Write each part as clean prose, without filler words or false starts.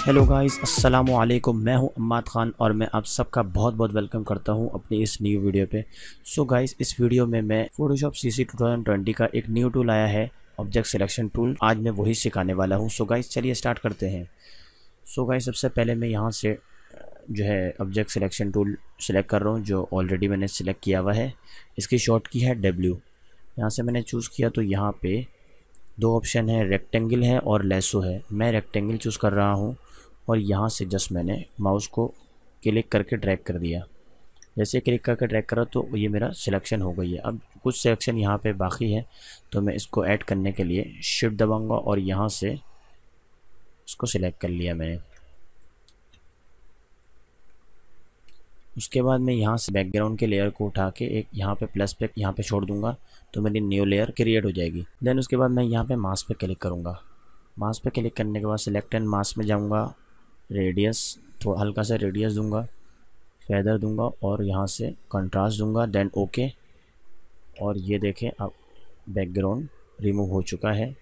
Hello guys, अस्सलामु अलैकुम। मैं हूं अम्माद ख़ान और मैं आप सबका बहुत बहुत वेलकम करता हूं अपनी इस न्यू वीडियो पे। सो गाइस, इस वीडियो में मैं फोटोशॉप सीसी 2020 का एक न्यू टूल आया है, ऑब्जेक्ट सिलेक्शन टूल। आज मैं वही सिखाने वाला हूं। सो गाइस, चलिए स्टार्ट करते हैं। सो गाइस, सबसे पहले मैं यहां से जो है ऑब्जेक्ट सिलेक्शन टूल सेलेक्ट कर रहा हूँ, जो ऑलरेडी मैंने सेलेक्ट किया हुआ है। इसकी शॉर्ट की है W। यहाँ से मैंने चूज़ किया तो यहाँ पे दो ऑप्शन है, रेक्टेंगल है और लेसो है। मैं रेक्टेंगल चूज़ कर रहा हूँ और यहाँ से जस्ट मैंने माउस को क्लिक करके ड्रैग कर दिया। जैसे क्लिक करके ड्रैग करा तो ये मेरा सिलेक्शन हो गई है। अब कुछ सिलेक्शन यहाँ पे बाकी है, तो मैं इसको ऐड करने के लिए शिफ्ट दबाऊंगा और यहाँ से इसको सिलेक्ट कर लिया मैंने। उसके बाद मैं यहाँ से बैकग्राउंड के लेयर को उठा के एक यहाँ पे प्लस पे यहाँ पे छोड़ दूंगा, तो मेरी न्यू लेयर क्रिएट हो जाएगी। देन उसके बाद मैं यहाँ पे मास्क पे क्लिक करूँगा। मास्क पे क्लिक करने के बाद सिलेक्ट एंड मास्क में जाऊँगा, रेडियस थोड़ा हल्का सा रेडियस दूंगा, फेदर दूंगा और यहाँ से कंट्रास्ट दूंगा। Then okay. और ये देखें, अब बैकग्राउंड रिमूव हो चुका है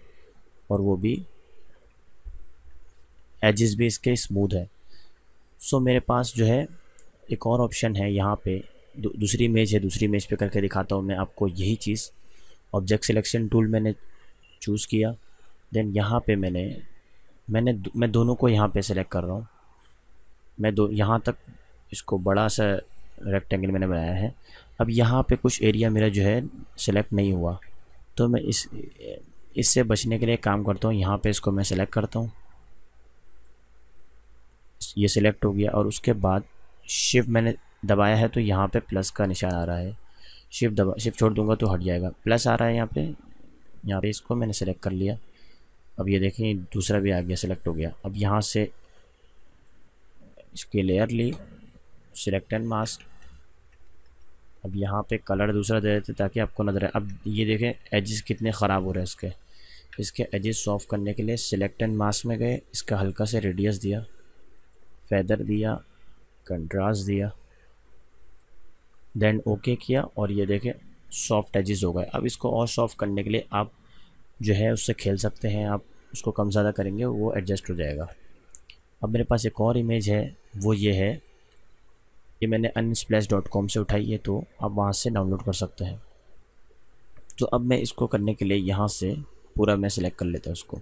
और वो भी एजेस भी इसके स्मूथ है। सो मेरे पास जो है एक और ऑप्शन है यहाँ पे, दूसरी इमेज है। दूसरी इमेज पे करके दिखाता हूँ मैं आपको यही चीज़। ऑब्जेक्ट सिलेक्शन टूल मैंने चूज़ किया। देन यहाँ पे मैं दोनों को यहाँ पे सेलेक्ट कर रहा हूँ। मैं दो यहाँ तक इसको बड़ा सा रेक्टेंगल मैंने बनाया है। अब यहाँ पे कुछ एरिया मेरा जो है सिलेक्ट नहीं हुआ, तो मैं इससे बचने के लिए काम करता हूँ। यहाँ पे इसको मैं सेलेक्ट करता हूँ, ये सिलेक्ट हो गया। और उसके बाद शिफ्ट मैंने दबाया है तो यहाँ पे प्लस का निशान आ रहा है। शिफ्ट छोड़ दूंगा तो हट जाएगा। प्लस आ रहा है यहाँ पे इसको मैंने सेलेक्ट कर लिया। अब ये देखें, दूसरा भी आ गया, सिलेक्ट हो गया। अब यहाँ से इसकी लेयर ली, सिलेक्ट एंड मास्क। अब यहाँ पे कलर दूसरा दे देते ताकि आपको नजर आए। अब ये देखें एजेस कितने ख़राब हो रहे हैं इसके एजेस सॉफ्ट करने के लिए सिलेक्ट एंड मास्क में गए, इसका हल्का से रेडियस दिया, फेदर दिया, कंट्रास्ट दिया, देन ओके किया और ये देखें सॉफ्ट एजेस हो गए। अब इसको और सॉफ्ट करने के लिए आप जो है उससे खेल सकते हैं। आप उसको कम ज़्यादा करेंगे वो एडजस्ट हो जाएगा। अब मेरे पास एक और इमेज है, वो ये है। ये मैंने unsplash.com से उठाई है, तो आप वहाँ से डाउनलोड कर सकते हैं। तो अब मैं इसको करने के लिए यहाँ से पूरा मैं सिलेक्ट कर लेता हूँ उसको।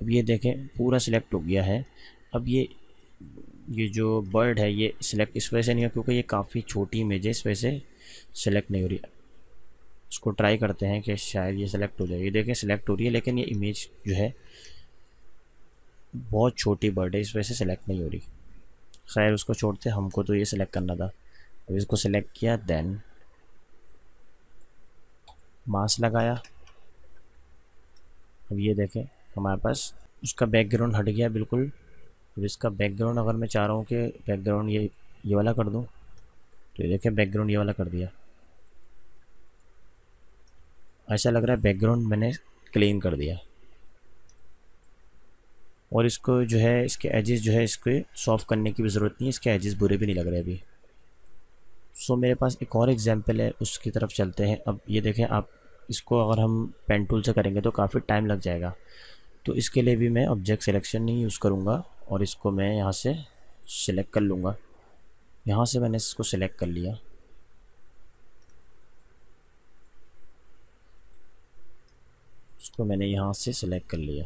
अब ये देखें पूरा सिलेक्ट हो गया है। अब ये जो बर्ड है ये सिलेक्ट इस वजह से नहीं हो क्योंकि ये काफ़ी छोटी इमेज है, इस वजह से सिलेक्ट नहीं हो रही। इसको ट्राई करते हैं कि शायद ये सिलेक्ट हो जाए। ये देखें सिलेक्ट हो रही है, लेकिन ये इमेज जो है बहुत छोटी बर्ड है, इस वजह से सिलेक्ट नहीं हो रही। खैर उसको छोड़ते, हमको तो ये सिलेक्ट करना था। अब इसको सिलेक्ट किया, देन मास्क लगाया। अब ये देखें हमारे पास उसका बैकग्राउंड हट गया बिल्कुल। अब इसका बैकग्राउंड अगर मैं चाह रहा हूँ कि बैकग्राउंड ये वाला कर दूँ, तो ये देखें बैकग्राउंड ये वाला कर दिया। ऐसा लग रहा है बैकग्राउंड मैंने क्लीन कर दिया। और इसको जो है इसके एजेस जो है इसको सॉफ्ट करने की भी ज़रूरत नहीं है, इसके एजेस बुरे भी नहीं लग रहे अभी। सो मेरे पास एक और एग्जांपल है, उसकी तरफ चलते हैं। अब ये देखें, आप इसको अगर हम पेन टूल से करेंगे तो काफ़ी टाइम लग जाएगा। तो इसके लिए भी मैं ऑब्जेक्ट सिलेक्शन नहीं यूज़ करूँगा और इसको मैं यहाँ से सिलेक्ट कर लूँगा। यहाँ से मैंने इसको सिलेक्ट कर लिया। इसको मैंने यहाँ से सिलेक्ट कर लिया।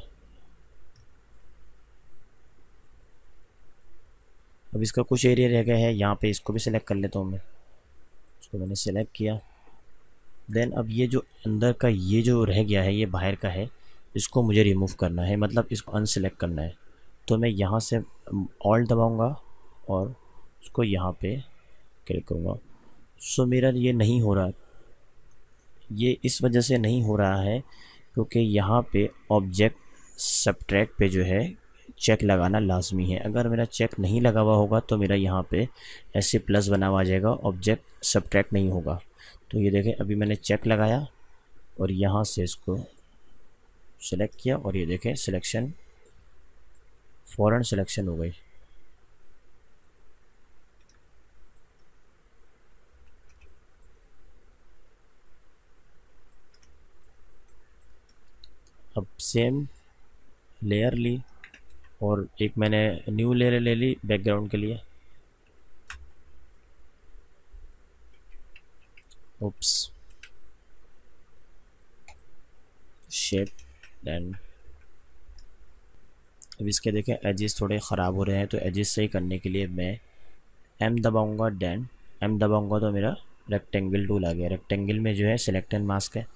अब इसका कुछ एरिया रह गया है, यहाँ पे इसको भी सिलेक्ट कर लेता हूँ मैं। इसको मैंने सिलेक्ट किया। देन अब ये जो अंदर का ये जो रह गया है ये बाहर का है, इसको मुझे रिमूव करना है, मतलब इसको अनसेलेक्ट करना है। तो मैं यहाँ से ऑल्ट दबाऊँगा और उसको यहाँ पे क्लिक करूँगा। सो मेरा ये नहीं हो रहा, ये इस वजह से नहीं हो रहा है क्योंकि यहाँ पे ऑब्जेक्ट सब्ट्रैक्ट पे जो है चेक लगाना लाजमी है। अगर मेरा चेक नहीं लगा हुआ होगा तो मेरा यहाँ पे ऐसे प्लस बना हुआ आ जाएगा, ऑब्जेक्ट सब्ट्रैक्ट नहीं होगा। तो ये देखें अभी मैंने चेक लगाया और यहाँ से इसको सेलेक्ट किया और ये देखें सिलेक्शन फ़ौरन सिलेक्शन हो गई। अब सेम लेयर ली, और एक मैंने न्यू लेयर ले ली बैकग्राउंड के लिए। उप्स, शेप। देन अब इसके देखें एजेस थोड़े ख़राब हो रहे हैं, तो एजेस सही करने के लिए मैं एम दबाऊंगा। देन एम दबाऊंगा तो मेरा रेक्टेंगल टूल आ गया। रेक्टेंगल में जो है सिलेक्ट एंड मास्क है।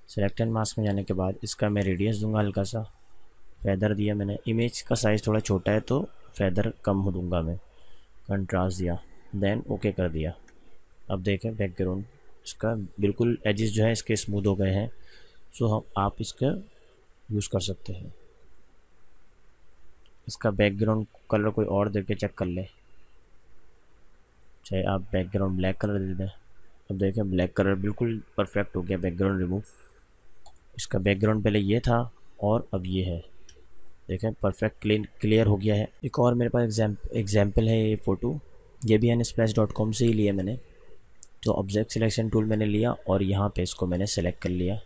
सिलेक्ट एंड मास्क में जाने के बाद इसका मैं रेडियस दूंगा, हल्का सा फेदर दिया मैंने। इमेज का साइज़ थोड़ा छोटा है तो फेदर कम हो दूंगा मैं। कंट्रास्ट दिया, देन ओके कर दिया। अब देखें बैकग्राउंड इसका बिल्कुल एजेस जो है इसके स्मूथ हो गए हैं। सो हम आप इसका यूज़ कर सकते हैं। इसका बैकग्राउंड कलर कोई और देके चेक कर ले, चाहे आप बैकग्राउंड ब्लैक कलर दे दें। अब देखें ब्लैक कलर बिल्कुल परफेक्ट हो गया बैकग्राउंड रिमूव। इसका बैकग्राउंड पहले ये था और अब ये है, देखें परफेक्ट क्लियर हो गया है। एक और मेरे पास एग्जाम्पल है, ये फ़ोटो, ये भी unsplash.com से ही लिया मैंने। तो ऑब्जेक्ट सिलेक्शन टूल मैंने लिया और यहाँ पे इसको मैंने सेलेक्ट कर लिया।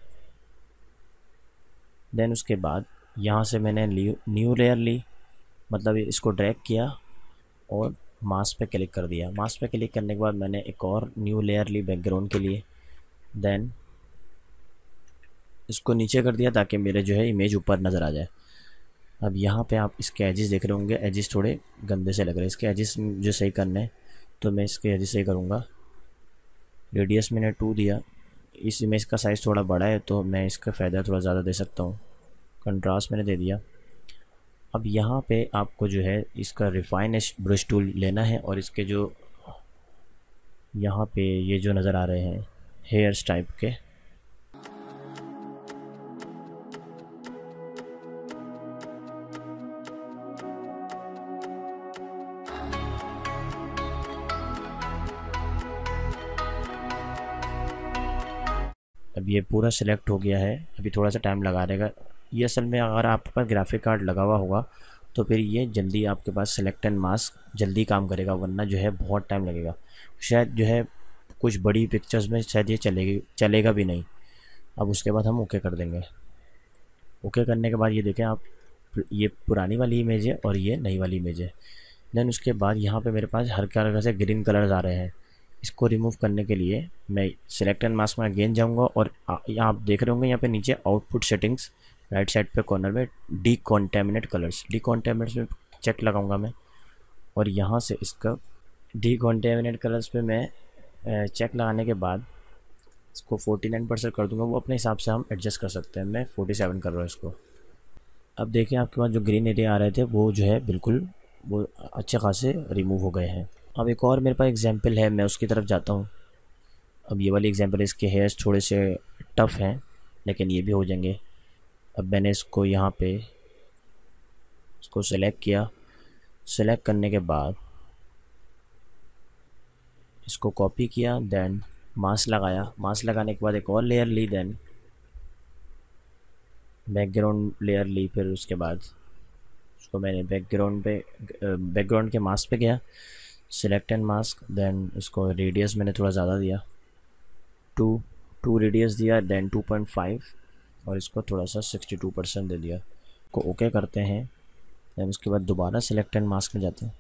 देन उसके बाद यहाँ से मैंने न्यू लेयर ली, मतलब इसको ड्रैग किया और मास्क पे क्लिक कर दिया। मास्क पे क्लिक करने के बाद मैंने एक और न्यू लेयर ली बैकग्राउंड के लिए। देन इसको नीचे कर दिया ताकि मेरे जो है इमेज ऊपर नज़र आ जाए। अब यहाँ पे आप इसके एजेस देख रहे होंगे, एजेस थोड़े गंदे से लग रहे हैं। इसके एजेस जो सही करने हैं तो मैं इसके एजेस सही करूँगा। रेडियस मैंने 2 दिया। इस इमेज का साइज़ थोड़ा बड़ा है तो मैं इसका फ़ायदा थोड़ा ज़्यादा दे सकता हूँ। कंट्रास्ट मैंने दे दिया। अब यहाँ पे आपको जो है इसका रिफाइन ब्रश टूल लेना है और इसके जो यहाँ पे ये जो नज़र आ रहे हैं हेयर्स टाइप के, अब ये पूरा सिलेक्ट हो गया है। अभी थोड़ा सा टाइम लगा रहेगा ये। असल में अगर आपके पास ग्राफिक कार्ड लगा हुआ होगा तो फिर ये जल्दी आपके पास सिलेक्ट एंड मास्क जल्दी काम करेगा, वरना जो है बहुत टाइम लगेगा। शायद जो है कुछ बड़ी पिक्चर्स में शायद ये चलेगा भी नहीं। अब उसके बाद हम ओके कर देंगे। ओके करने के बाद ये देखें आप, ये पुरानी वाली इमेज है और ये नई वाली इमेज है। देन उसके बाद यहाँ पे मेरे पास हल्का हल्का से ग्रीन कलर्स आ रहे हैं। इसको रिमूव करने के लिए मैं सिलेक्ट एंड मास्क में अगेन जाऊँगा और यहाँ आप देख रहे होंगे यहाँ पे नीचे आउटपुट सेटिंग्स राइट साइड पे कॉर्नर में डीकॉन्टेमिनेट कलर्स, डीकॉन्टेमिनेट में चेक लगाऊंगा मैं। और यहाँ से इसका डीकॉन्टेमिनेट कलर्स पे मैं चेक लगाने के बाद इसको 49% कर दूंगा। वो अपने हिसाब से हम एडजस्ट कर सकते हैं। मैं 47 कर रहा हूँ इसको। अब देखिए आपके पास जो ग्रीन एरिया आ रहे थे वो जो है बिल्कुल वो अच्छे खासे रिमूव हो गए हैं। अब एक और मेरे पास एग्जांपल है, मैं उसकी तरफ जाता हूँ। अब ये वाली एग्जांपल, इसके हेयर्स थोड़े से टफ़ हैं लेकिन ये भी हो जाएंगे। अब मैंने इसको यहाँ पे इसको सेलेक्ट किया। सेलेक्ट करने के बाद इसको कॉपी किया, देन मास्क लगाया। मास्क लगाने के बाद एक और लेयर ली, देन बैकग्राउंड लेयर ली। फिर उसके बाद उसको मैंने बैकग्राउंड के मास्क पे गया, सिलेक्ट एंड मास्क। देन इसको रेडियस मैंने थोड़ा ज़्यादा दिया, 2 रेडियस दिया। देन 2.5 और इसको थोड़ा सा 62% दे दिया। को ओके करते हैं। देन उसके बाद दोबारा सिलेक्ट एंड मास्क में जाते हैं।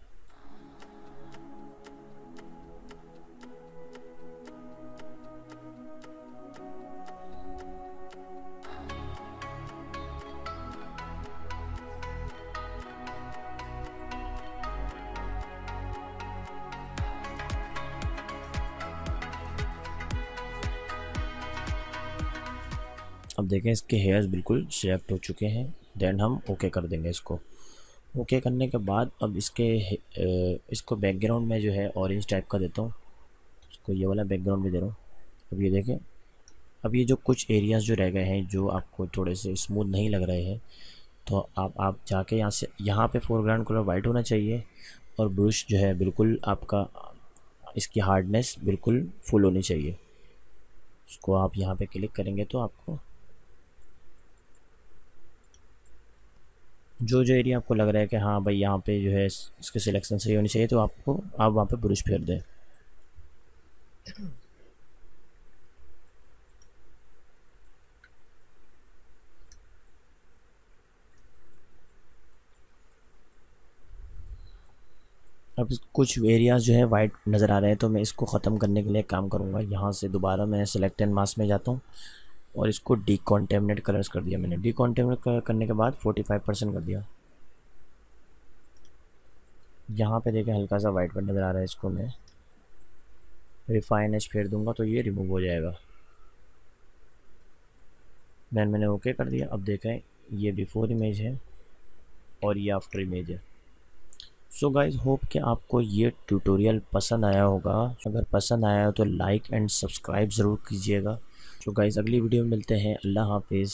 अब देखें इसके हेयर्स बिल्कुल सिलेक्ट हो चुके हैं। देन हम ओके कर देंगे इसको। ओके करने के बाद अब इसको बैकग्राउंड में जो है ऑरेंज टाइप का देता हूँ। इसको ये वाला बैकग्राउंड भी दे रहा हूँ। अब ये देखें, अब ये जो कुछ एरियाज़ जो रह गए हैं जो आपको थोड़े से स्मूथ नहीं लग रहे हैं, तो आप जाके यहाँ पे फोरग्राउंड कलर वाइट होना चाहिए और ब्रश जो है बिल्कुल आपका इसकी हार्डनेस बिल्कुल फुल होनी चाहिए। उसको आप यहाँ पे क्लिक करेंगे तो आपको जो जो एरिया आपको लग रहा है कि हाँ भाई यहाँ पे जो है इसकी सिलेक्शन सही होनी चाहिए, तो आप वहाँ पे ब्रश फेर दें। अब कुछ एरियाज़ जो है वाइट नज़र आ रहे हैं, तो मैं इसको ख़त्म करने के लिए काम करूँगा। यहाँ से दोबारा मैं सेलेक्ट एंड मास्क में जाता हूँ और इसको डीकॉन्टेमिनेट कलर्स कर दिया मैंने। डीकॉन्टेमिनेट करने के बाद 45% कर दिया। यहाँ पे देखें हल्का सा वाइट वाइट नज़र आ रहा है, इसको मैं रिफाइन एज फेर दूंगा तो ये रिमूव हो जाएगा। देन मैंने ओके कर दिया। अब देखें ये बिफोर इमेज है और ये आफ्टर इमेज है। सो गाइज होप कि आपको ये ट्यूटोरियल पसंद आया होगा। अगर पसंद आया हो तो लाइक एंड सब्सक्राइब ज़रूर कीजिएगा। सो गाइज अगली वीडियो में मिलते हैं। अल्लाह हाफिज़।